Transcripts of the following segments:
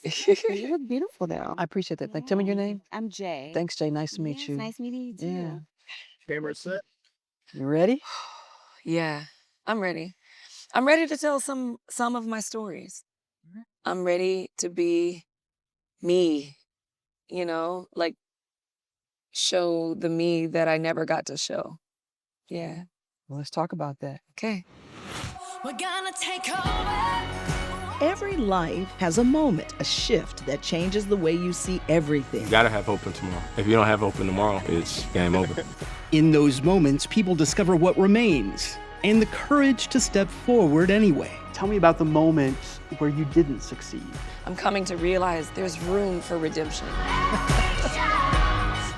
You look beautiful now. I appreciate that. Tell me your name. I'm Jay. Thanks, Jay. Nice to meet Yes, you. nice meeting you too. Yeah. Camera set. You ready? Yeah, I'm ready. I'm ready to tell some of my stories. I'm ready to be me, like show the me that I never got to show. Yeah. Well, let's talk about that. Okay. We're gonna take over. Every life has a moment, a shift that changes the way you see everything. You gotta have hope in tomorrow. If you don't have hope in tomorrow, it's game over. In those moments, people discover what remains and the courage to step forward anyway. Tell me about the moments where you didn't succeed. I'm coming to realize there's room for redemption.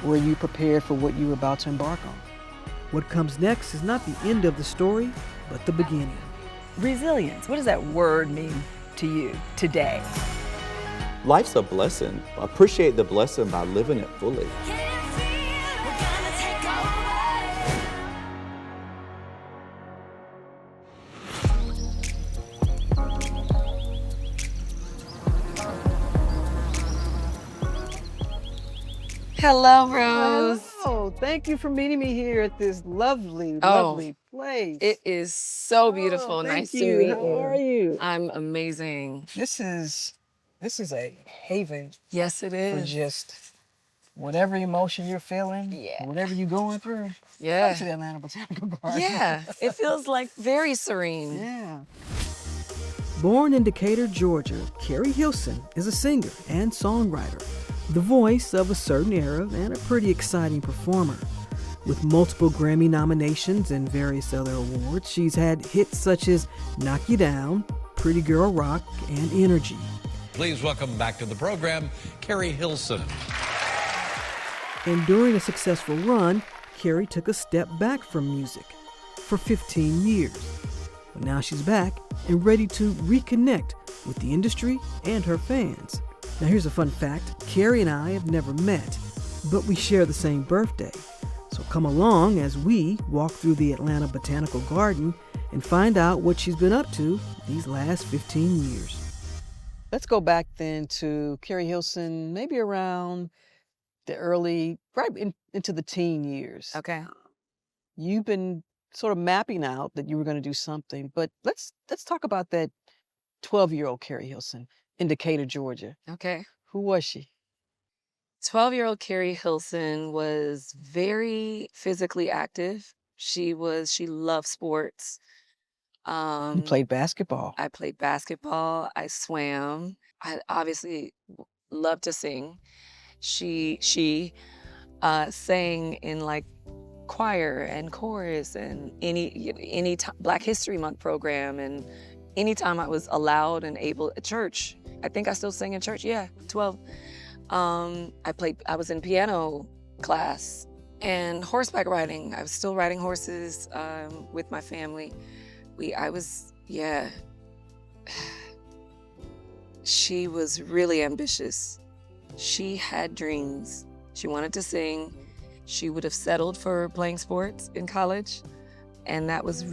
Were you prepared for what you were about to embark on? What comes next is not the end of the story, but the beginning. Resilience, what does that word mean to you today? Life's a blessing. Appreciate the blessing by living it fully. Hello, Rose. Oh, thank you for meeting me here at this lovely place. It is so beautiful. Nice to meet you. How are you? I'm amazing. This is a haven. Yes, it For is. just whatever emotion you're feeling, whatever you're going through. Yeah. Come to the Atlanta Botanical Garden. Yeah, it feels like very serene. Yeah. Born in Decatur, Georgia, Keri Hilson is a singer and songwriter, the voice of a certain era and a pretty exciting performer. With multiple Grammy nominations and various other awards, she's had hits such as Knock You Down, Pretty Girl Rock, and Energy. Please welcome back to the program, Keri Hilson. And during a successful run, Keri took a step back from music for 15 years. But now she's back and ready to reconnect with the industry and her fans. Now here's a fun fact. Keri and I have never met, but we share the same birthday. So come along as we walk through the Atlanta Botanical Garden and find out what she's been up to these last 15 years. Let's go back then to Keri Hilson, maybe around the early, into the teen years. Okay. You've been sort of mapping out that you were going to do something, but let's talk about that 12-year-old Keri Hilson in Decatur, Georgia. Okay. Who was she? 12-year-old Keri Hilson was very physically active. She loved sports. You played basketball. I played basketball. I swam. I obviously loved to sing. She sang in like choir and chorus and any Black History Month program, and anytime I was allowed and able at church. I think I still sing in church. Yeah, 12. I was in piano class and horseback riding. I was still riding horses with my family. She was really ambitious. She had dreams. She wanted to sing. She would have settled for playing sports in college. And that was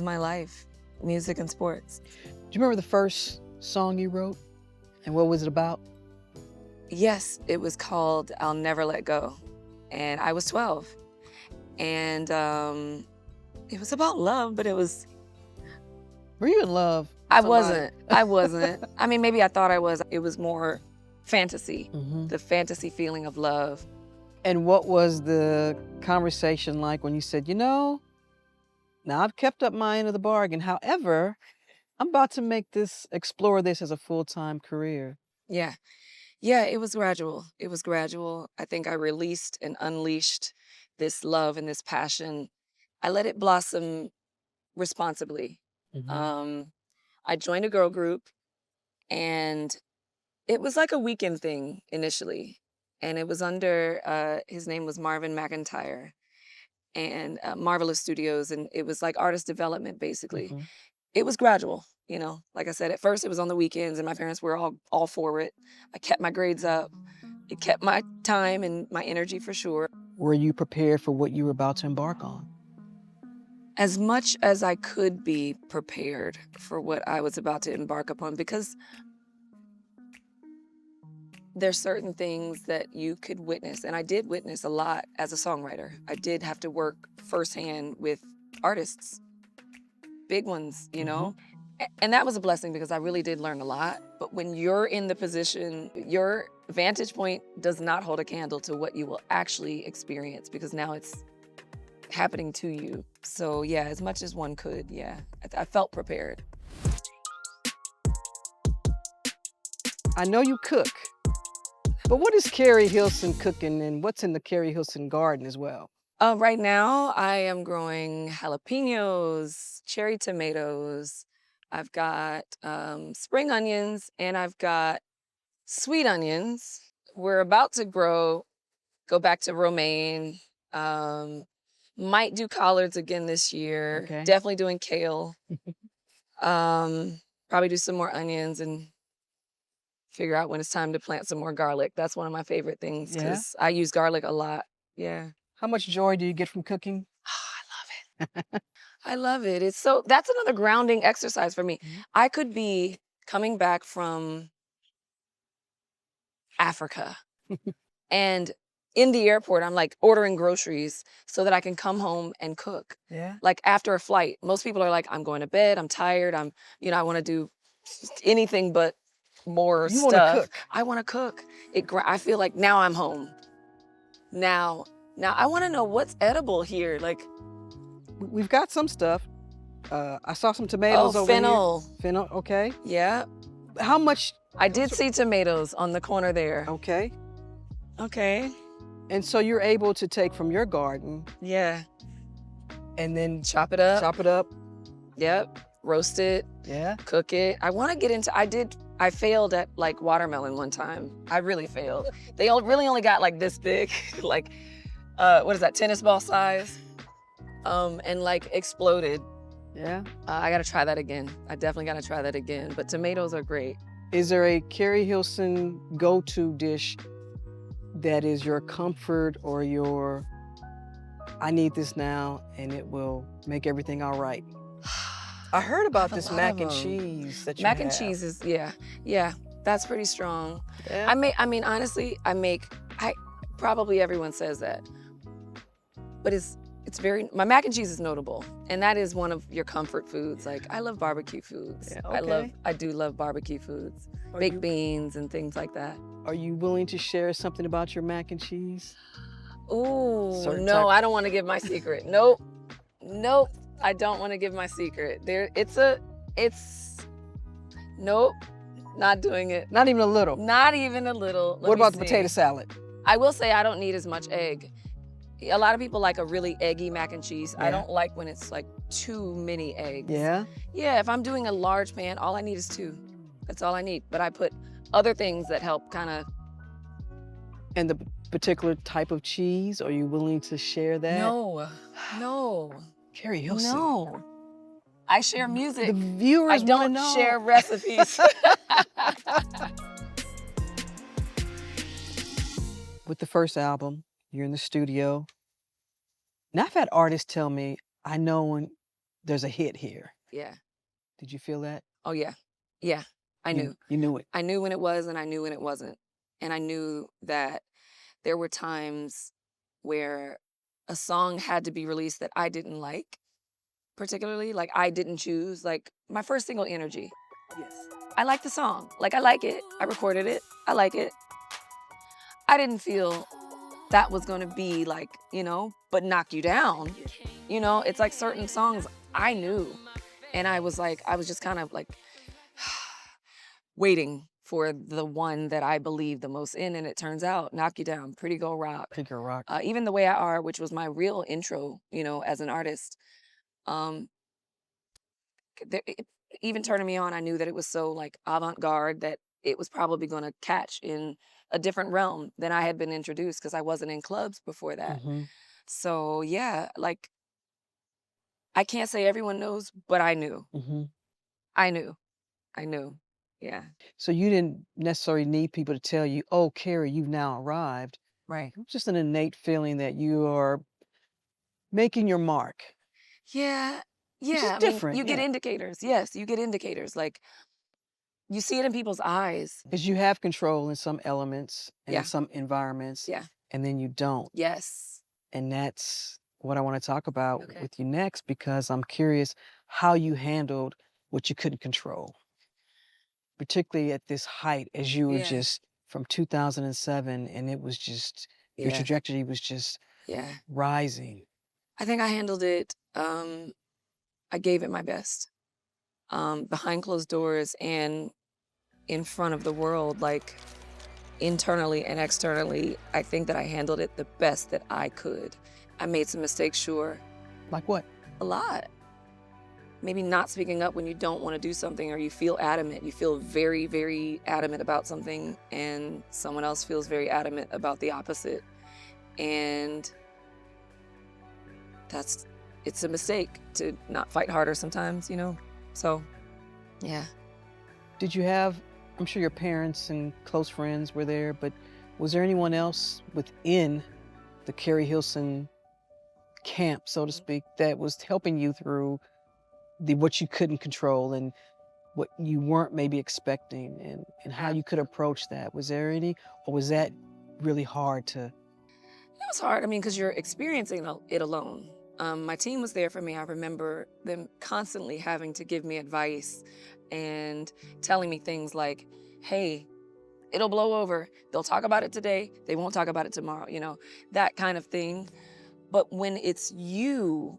my life, music and sports. Do you remember the first song you wrote? And what was it about? Yes, it was called I'll Never Let Go. And I was 12. And it was about love, but it was... Were you in love? I wasn't. I mean, maybe I thought I was. It was more fantasy, the fantasy feeling of love. And what was the conversation like when you said, now I've kept up my end of the bargain. However, I'm about to explore this as a full-time career. Yeah. Yeah, it was gradual. I think I released and unleashed this love and this passion. I let it blossom responsibly. I joined a girl group, and it was like a weekend thing initially. And it was under, his name was Marvin McIntyre, and Marvelous Studios, and it was like artist development, basically. It was gradual, Like I said, at first it was on the weekends, and my parents were all for it. I kept my grades up. It kept my time and my energy for sure. Were you prepared for what you were about to embark on? As much as I could be prepared for what I was about to embark upon, because there's certain things that you could witness, and I did witness a lot as a songwriter. I did have to work firsthand with artists, big ones, you know? And that was a blessing because I really did learn a lot. But when you're in the position, your vantage point does not hold a candle to what you will actually experience, because now it's happening to you. So yeah, as much as one could, yeah, I felt prepared. I know you cook, but what is Keri Hilson cooking, and what's in the Keri Hilson garden as well? Right now, I am growing jalapenos, cherry tomatoes. I've got spring onions, and I've got sweet onions. We're about to go back to romaine. Might do collards again this year. Okay. Definitely doing kale. Probably do some more onions and figure out when it's time to plant some more garlic. That's one of my favorite things because I use garlic a lot. Yeah. How much joy do you get from cooking? Oh, I love it. I love it. That's another grounding exercise for me. I could be coming back from Africa and in the airport, I'm like ordering groceries so that I can come home and cook. Yeah. Like after a flight, most people are like, I'm going to bed, I'm tired, I want to do anything but more You stuff. wanna cook. I want to cook. I feel like now I'm home. Now I want to know what's edible here. Like, We've got some stuff. I saw some tomatoes over fennel. here. Fennel, okay. Yeah. How much? I did see tomatoes on the corner there. Okay. Okay. And so you're able to take from your garden. Yeah. And then chop it up. Chop it up. Yep. Roast it. Yeah. Cook it. I want to get into, I failed at like watermelon one time. I really failed. They really only got like this big, like, what is that, tennis ball size? And like exploded. Yeah. I gotta try that again. I definitely gotta try that again. But tomatoes are great. Is there a Keri Hilson go-to dish that is your comfort or your, I need this now and it will make everything all right? I heard about this mac and cheese that you Mac have. and cheese is, yeah, that's pretty strong. Yeah. Honestly, probably everyone says that. But it's my mac and cheese is notable. And that is one of your comfort foods. Like, I love barbecue foods. Yeah, okay. I do love barbecue foods. Baked beans and things like that. Are you willing to share something about your mac and cheese? Ooh, Certain no, type- I don't want to give my secret. Nope, I don't want to give my secret. Nope, not doing it. Not even a little? Not even a little. What about the potato salad? I will say I don't need as much egg. A lot of people like a really eggy mac and cheese. Yeah. I don't like when it's like too many eggs. Yeah? Yeah, if I'm doing a large pan, all I need is 2. That's all I need. But I put other things that help kind of. And the particular type of cheese, are you willing to share that? No. Keri Hilson. No. I share music. The viewers I wanna don't know. share recipes. With the first album, you're in the studio. Now I've had artists tell me, I know when there's a hit here. Yeah. Did you feel that? Oh, yeah. Yeah. I knew. You knew it. I knew when it was and I knew when it wasn't. And I knew that there were times where a song had to be released that I didn't like, particularly. Like, I didn't choose. Like, my first single, Energy. Yes. I like the song. Like, I like it. I recorded it. I like it. I didn't feel that was going to be like, but knock you down. It's like certain songs I knew. And I was just kind of like waiting for the one that I believe the most in. And it turns out, Knock You Down, Pretty Girl Rock. Pretty Girl Rock. Even The Way I Are, which was my real intro, as an artist. Even Turning Me On, I knew that it was so like avant-garde that it was probably going to catch in a different realm than I had been introduced because I wasn't in clubs before that. Mm-hmm. So yeah, like, I can't say everyone knows, but I knew. Mm-hmm. I knew. Yeah. So you didn't necessarily need people to tell you, oh, Keri, you've now arrived. Right. It was just an innate feeling that you are making your mark. Yeah. Which is Yeah. I mean, different, you get yeah. indicators. Yes, you get indicators. Like you see it in people's eyes. Because you have control in some elements and in Yeah. some environments, Yeah. and then you don't. Yes. And that's what I want to talk about Okay. with you next, because I'm curious how you handled what you couldn't control, particularly at this height as you were Yeah. just from 2007, and it was just, your Yeah. trajectory was just Yeah. rising. I think I handled it. I gave it my best. Behind closed doors and in front of the world, like internally and externally, I think that I handled it the best that I could. I made some mistakes, sure. Like what? A lot. Maybe not speaking up when you don't want to do something, or you feel adamant. You feel very, very adamant about something, and someone else feels very adamant about the opposite. And it's a mistake to not fight harder sometimes, you know? So, yeah. Did you have, I'm sure your parents and close friends were there, but was there anyone else within the Keri Hilson camp, so to speak, that was helping you through what you couldn't control and what you weren't maybe expecting, and how you could approach that? Was there any, or was that really hard to? It was hard, I mean, because you're experiencing it alone. My team was there for me. I remember them constantly having to give me advice and telling me things like, hey, it'll blow over. They'll talk about it today. They won't talk about it tomorrow, you know, that kind of thing. But when it's you,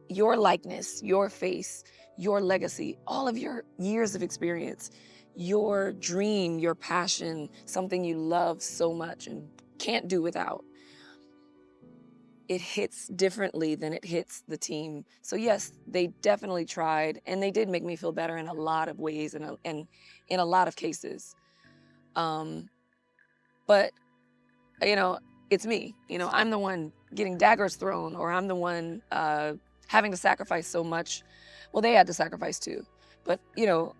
your likeness, your face, your legacy, all of your years of experience, your dream, your passion, something you love so much and can't do without, it hits differently than it hits the team. So yes, they definitely tried, and they did make me feel better in a lot of ways and in a lot of cases. But, you know, it's me. You know, I'm the one getting daggers thrown, or I'm the one having to sacrifice so much. Well, they had to sacrifice too. But, you know,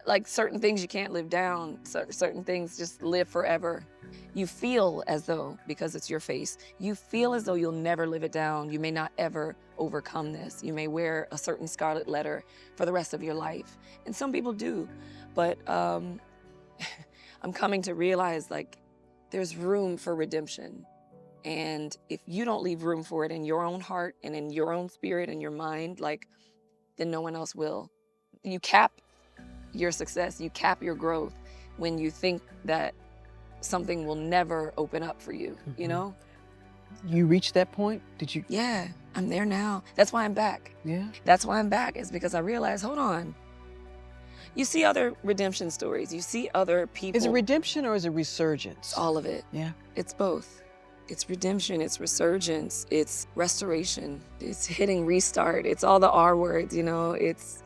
like certain things you can't live down, certain things just live forever. You feel as though, because it's your face, you feel as though you'll never live it down. You may not ever overcome this. You may wear a certain scarlet letter for the rest of your life. And some people do. But I'm coming to realize, like, there's room for redemption. And if you don't leave room for it in your own heart and in your own spirit and your mind, like, then no one else will. You cap your success, you cap your growth when you think that something will never open up for you, you know? You reached that point? Did you? Yeah, I'm there now. That's why I'm back. Yeah. That's why I'm back, is because I realized, hold on. You see other redemption stories. You see other people. Is it redemption or is it resurgence? It's all of it. Yeah. It's both. It's redemption, it's resurgence, it's restoration, it's hitting restart, it's all the R words, you know, it's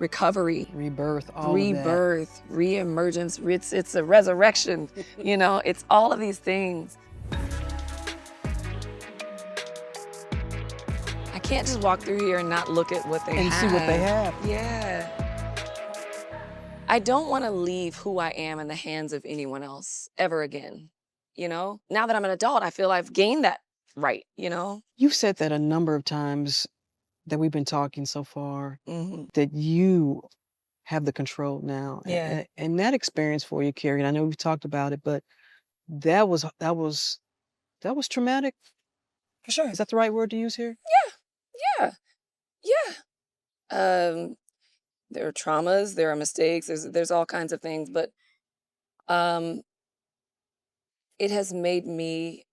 recovery, rebirth, all rebirth, reemergence, it's a resurrection, you know, it's all of these things. I can't just walk through here and not look at what they have. And see what they have. Yeah. I don't want to leave who I am in the hands of anyone else ever again. You know, now that I'm an adult, I feel I've gained that right, you know? You've said that a number of times that we've been talking so far, Mm-hmm. that you have the control now. Yeah. And that experience for you, Keri, and I know we've talked about it, but that was traumatic. For sure. Is that the right word to use here? Yeah. There are traumas, there are mistakes, there's all kinds of things, but it has made me,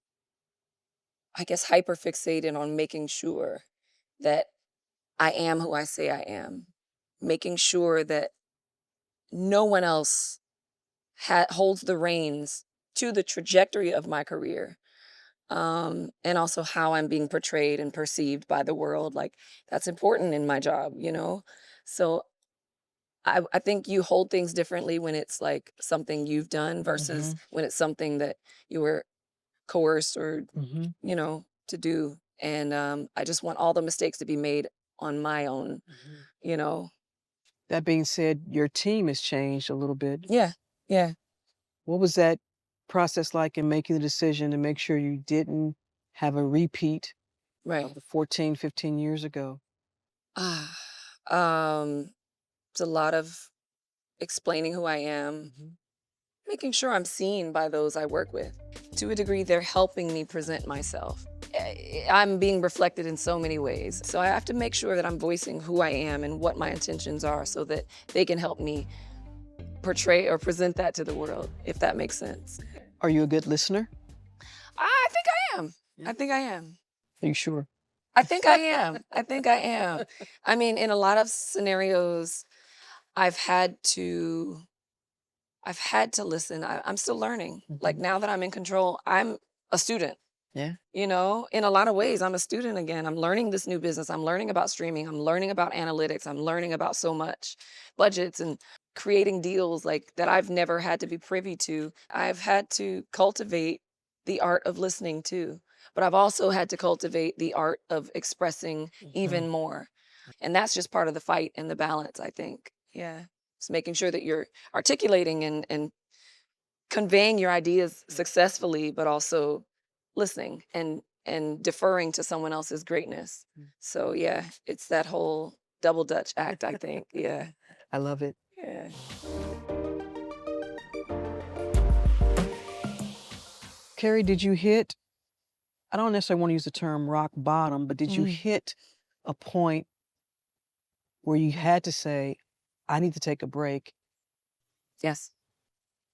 I guess, hyper fixated on making sure that I am who I say I am, making sure that no one else holds the reins to the trajectory of my career, and also how I'm being portrayed and perceived by the world. Like, that's important in my job, you know? So I think you hold things differently when it's like something you've done versus when it's something that you were coerced or, you know, to do. And I just want all the mistakes to be made on my own, you know? That being said, your team has changed a little bit. Yeah. What was that process like in making the decision to make sure you didn't have a repeat Right. the 14, 15 years ago? It's a lot of explaining who I am, making sure I'm seen by those I work with. To a degree, they're helping me present myself. I'm being reflected in so many ways. So I have to make sure that I'm voicing who I am and what my intentions are so that they can help me portray or present that to the world, if that makes sense. Are you a good listener? I think I am. I think I am. Are you sure? I think I am. I think I am. I mean, in a lot of scenarios, I've had to listen. I'm still learning. Like now that I'm in control, I'm a student. Yeah. You know, in a lot of ways, I'm a student again. I'm learning this new business. I'm learning about streaming. I'm learning about analytics. I'm learning about so much budgets and creating deals like that I've never had to be privy to. I've had to cultivate the art of listening too, but I've also had to cultivate the art of expressing even more. And that's just part of the fight and the balance, I think. Yeah. It's making sure that you're articulating and conveying your ideas successfully, but also listening and deferring to someone else's greatness. So yeah, it's that whole double Dutch act, I think. Yeah. I love it. Yeah. Keri, did you hit, I don't necessarily want to use the term rock bottom, but did you hit a point where you had to say, I need to take a break? Yes.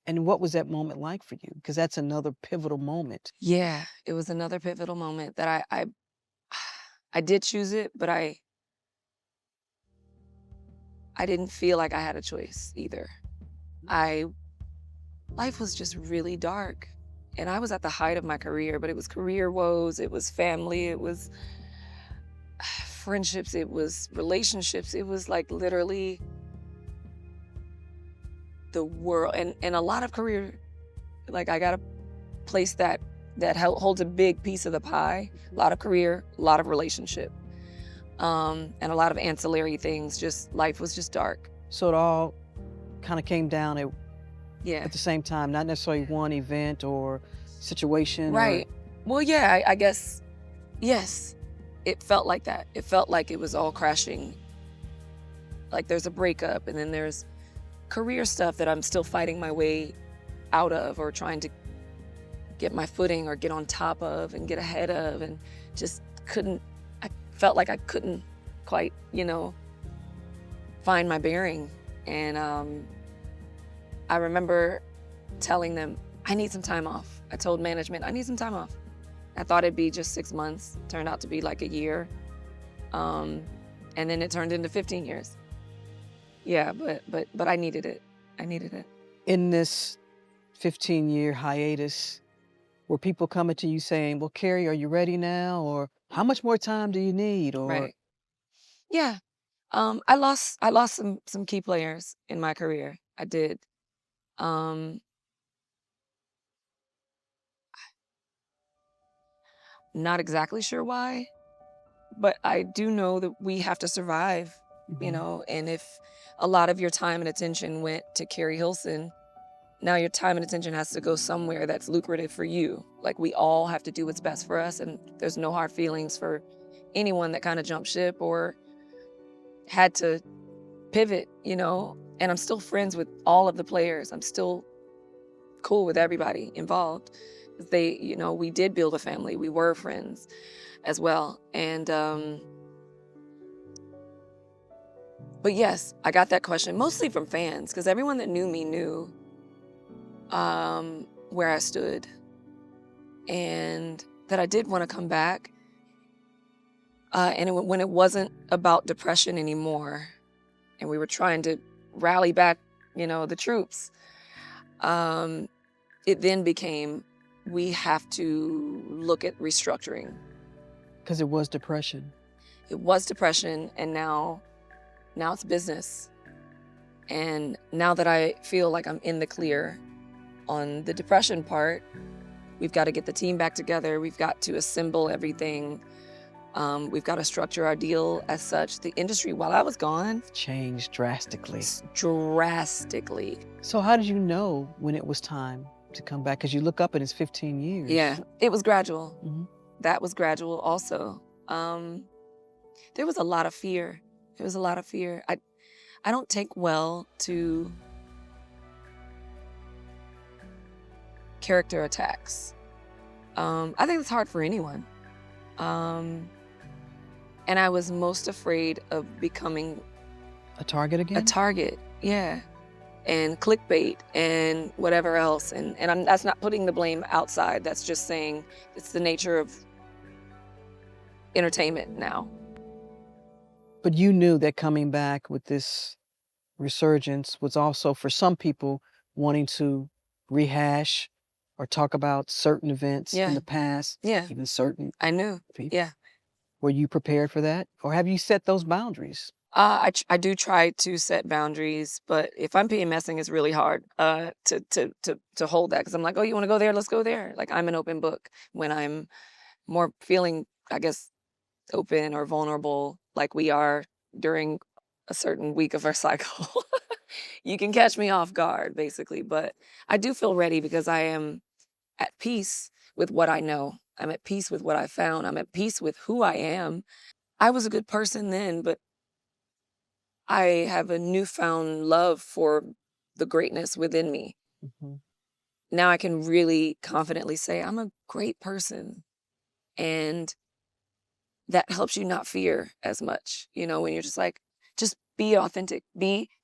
And what was that moment like for you? Because that's another pivotal moment. Yeah, it was another pivotal moment that I did choose it, but I didn't feel like I had a choice either. Life was just really dark. And I was at the height of my career, but it was career woes, it was family, it was friendships, it was relationships. It was like literally the world. And a lot of career, like I got a place that holds a big piece of the pie. A lot of career, a lot of relationship, and a lot of ancillary things. Just life was just dark. So it all kind of came down at Yeah. the same time, not necessarily one event or situation. Right. Well, yeah, I guess, yes, it felt like that. It felt like it was all crashing. Like there's a breakup and then there's career stuff that I'm still fighting my way out of or trying to get my footing or get on top of and get ahead of, and just I felt like I couldn't quite, find my bearing. And I remember telling them, I need some time off. I told management, I need some time off. I thought it'd be just 6 months, turned out to be like a year. And then it turned into 15 years. Yeah, but I needed it. I needed it. In this 15-year hiatus, were people coming to you saying, well, Keri, are you ready now? Or how much more time do you need? Or Right. Yeah. I lost some key players in my career. I did. Not exactly sure why, but I do know that we have to survive, and if a lot of your time and attention went to Keri Hilson, now your time and attention has to go somewhere that's lucrative for you. Like we all have to do what's best for us, and there's no hard feelings for anyone that kind of jumped ship or had to pivot, and I'm still friends with all of the players. I'm still cool with everybody involved. We did build a family. We were friends as well. And, but yes, I got that question mostly from fans, because everyone that knew me knew where I stood and that I did want to come back. And when it wasn't about depression anymore and we were trying to rally back, the troops, it then became, we have to look at restructuring. because it was depression. It was depression, and now it's business. And now that I feel like I'm in the clear on the depression part, we've got to get the team back together. We've got to assemble everything. We've got to structure our deal as such. The industry, while I was gone, Changed drastically. drastically. So how did you know when it was time to come back? Because you look up and it's 15 years. Yeah, it was gradual. Mhm. That was gradual also. There was a lot of fear. There was a lot of fear. I don't take well to character attacks. I think it's hard for anyone. And I was most afraid of becoming a target again? A target, yeah. And clickbait and whatever else. And that's not putting the blame outside. That's just saying it's the nature of entertainment now. But you knew that coming back with this resurgence was also, for some people, wanting to rehash or talk about certain events in the past, even certain I knew, people. yeah. Were you prepared for that? Or have you set those boundaries? I do try to set boundaries, but if I'm PMSing, it's really hard to hold that, because I'm like, oh, you want to go there? Let's go there. Like, I'm an open book. When I'm more feeling, I guess, open or vulnerable, like we are during a certain week of our cycle, you can catch me off guard, basically. But I do feel ready because I am at peace with what I know. I'm at peace with what I found. I'm at peace with who I am. I was a good person then, but I have a newfound love for the greatness within me. Mm-hmm. Now I can really confidently say I'm a great person. And that helps you not fear as much, you know, when you're just like, just be authentic,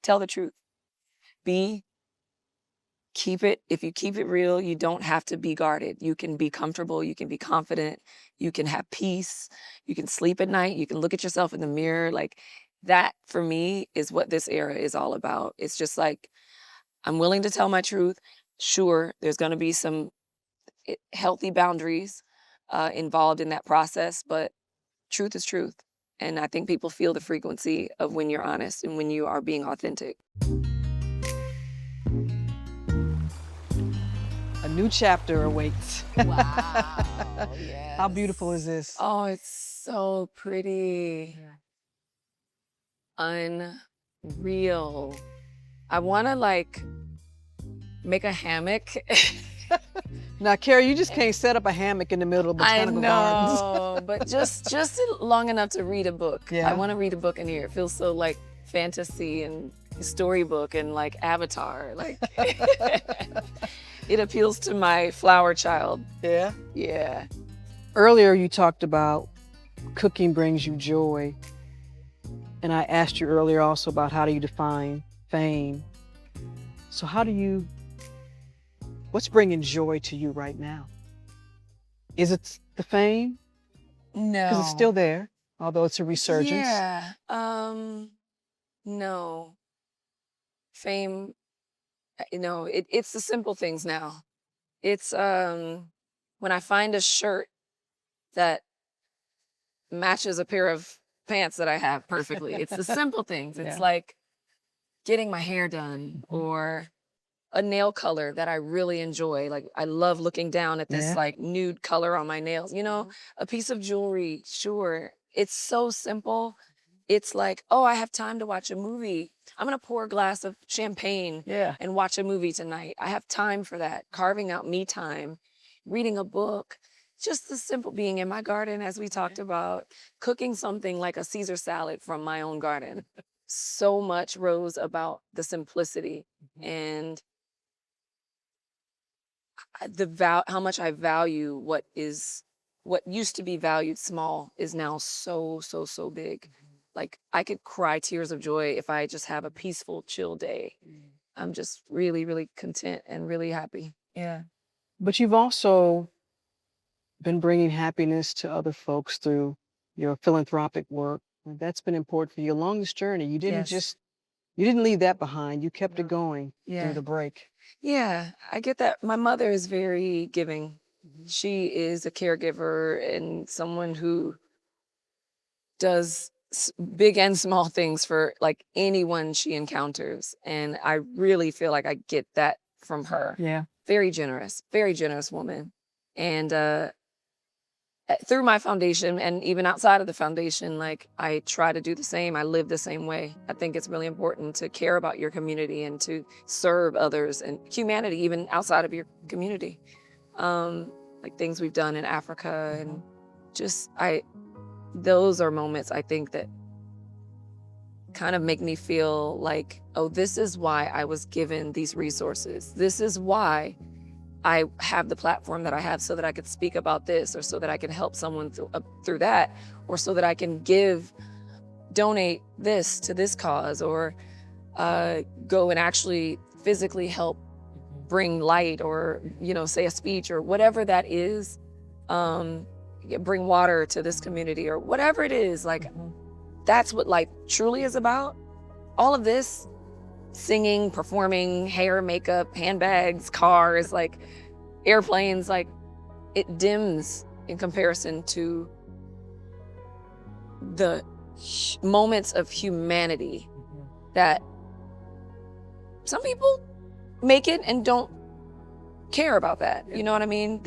tell the truth, keep it. If you keep it real, you don't have to be guarded. You can be comfortable, you can be confident, you can have peace, you can sleep at night, you can look at yourself in the mirror. Like, that for me is what this era is all about. It's just like, I'm willing to tell my truth. Sure, there's going to be some healthy boundaries involved in that process, but truth is truth. And I think people feel the frequency of when you're honest and when you are being authentic. A new chapter awaits. Wow, yes. How beautiful is this? Oh, it's so pretty. Yeah. Unreal. I want to like make a hammock. Now, Keri, you just can't set up a hammock in the middle of botanical gardens. I know, but just long enough to read a book. Yeah. I want to read a book in here. It feels so like fantasy and storybook and like Avatar. Like, it appeals to my flower child. Yeah? Yeah. Earlier, you talked about cooking brings you joy. And I asked you earlier also about how do you define fame. So what's bringing joy to you right now? Is it the fame? No. Because it's still there, although it's a resurgence. Yeah. No. Fame, you know, it's the simple things now. It's when I find a shirt that matches a pair of pants that I have perfectly. It's the simple things. It's like getting my hair done or a nail color that I really enjoy. Like, I love looking down at this like nude color on my nails, you know, a piece of jewelry. Sure. It's so simple. It's like, oh, I have time to watch a movie. I'm going to pour a glass of champagne and watch a movie tonight. I have time for that. Carving out me time, reading a book. Just the simple, being in my garden, as we talked about, cooking something like a Caesar salad from my own garden. So much, Rose, about the simplicity and how much I value what used to be valued small is now so big. Like, I could cry tears of joy if I just have a peaceful, chill day. I'm just really, really content and really happy. Yeah. But you've also been bringing happiness to other folks through your philanthropic work. And that's been important for you along this journey. You didn't you didn't leave that behind. You kept it going through the break. Yeah, I get that. My mother is very giving. She is a caregiver and someone who does big and small things for like anyone she encounters. And I really feel like I get that from her. Yeah. Very generous woman. And through my foundation and even outside of the foundation, like, I try to do the same. I live the same way. I think it's really important to care about your community and to serve others and humanity, even outside of your community. Like things we've done in Africa, and just, those are moments I think that kind of make me feel like, oh, this is why I was given these resources. This is why I have the platform that I have, so that I could speak about this, or so that I can help someone through that, or so that I can donate this to this cause, or go and actually physically help bring light, or, say a speech, or whatever that is, bring water to this community, or whatever it is. Like, that's what life truly is about. All of this, singing, performing, hair, makeup, handbags, cars, like airplanes, like it dims in comparison to the moments of humanity that some people make it and don't care about that. You know what I mean?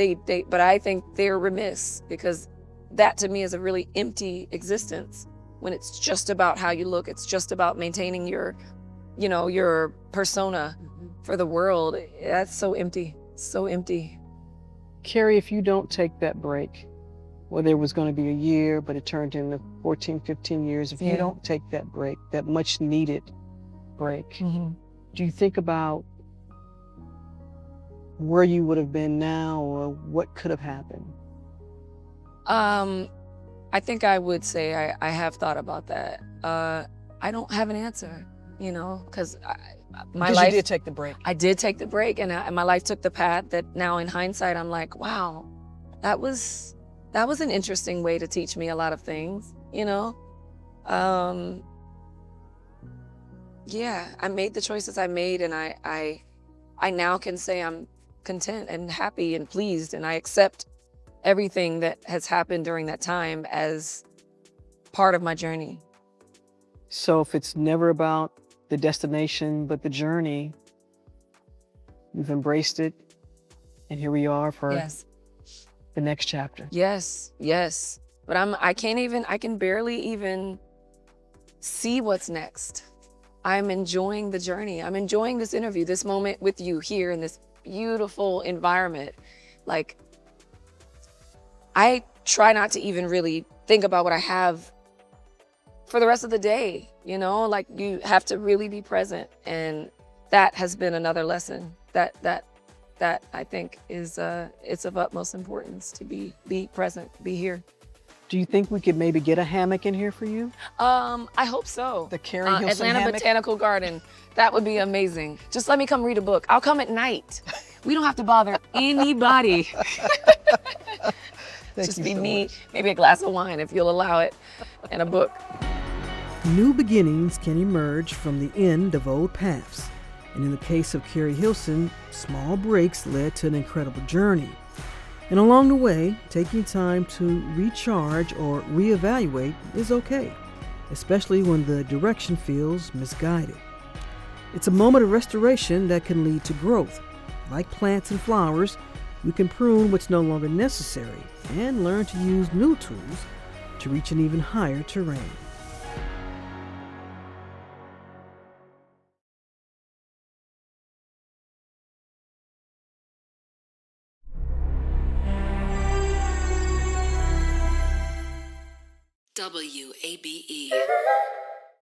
But I think they're remiss, because that to me is a really empty existence when it's just about how you look. It's just about maintaining your persona for the world. That's so empty, so empty. Keri, if you don't take that break, whether it was going to be a year, but it turned into 14, 15 years, if you don't take that break, that much needed break, do you think about where you would have been now, or what could have happened? I think I would say I have thought about that. I don't have an answer, because my life. You did take the break. I did take the break, and my life took the path that now, in hindsight, I'm like, wow, that was an interesting way to teach me a lot of things, Yeah, I made the choices I made, and I now can say I'm content and happy and pleased, and I accept everything that has happened during that time as part of my journey. So if it's never about the destination, but the journey, you've embraced it, and here we are for the next chapter. Yes. But I can barely even see what's next. I'm enjoying the journey. I'm enjoying this interview, this moment with you here in this beautiful environment. Like, I try not to even really think about what I have for the rest of the day, like you have to really be present. And that has been another lesson that I think is, it's of utmost importance to be present, be here. Do you think we could maybe get a hammock in here for you? I hope so. The Keri Hilson Atlanta hammock? Botanical Garden. That would be amazing. Just let me come read a book. I'll come at night. We don't have to bother anybody. Just be me, maybe a glass of wine if you'll allow it, and a book. New beginnings can emerge from the end of old paths. And in the case of Keri Hilson, small breaks led to an incredible journey. And along the way, taking time to recharge or reevaluate is okay, especially when the direction feels misguided. It's a moment of restoration that can lead to growth. Like plants and flowers, you can prune what's no longer necessary and learn to use new tools to reach an even higher terrain. WABE.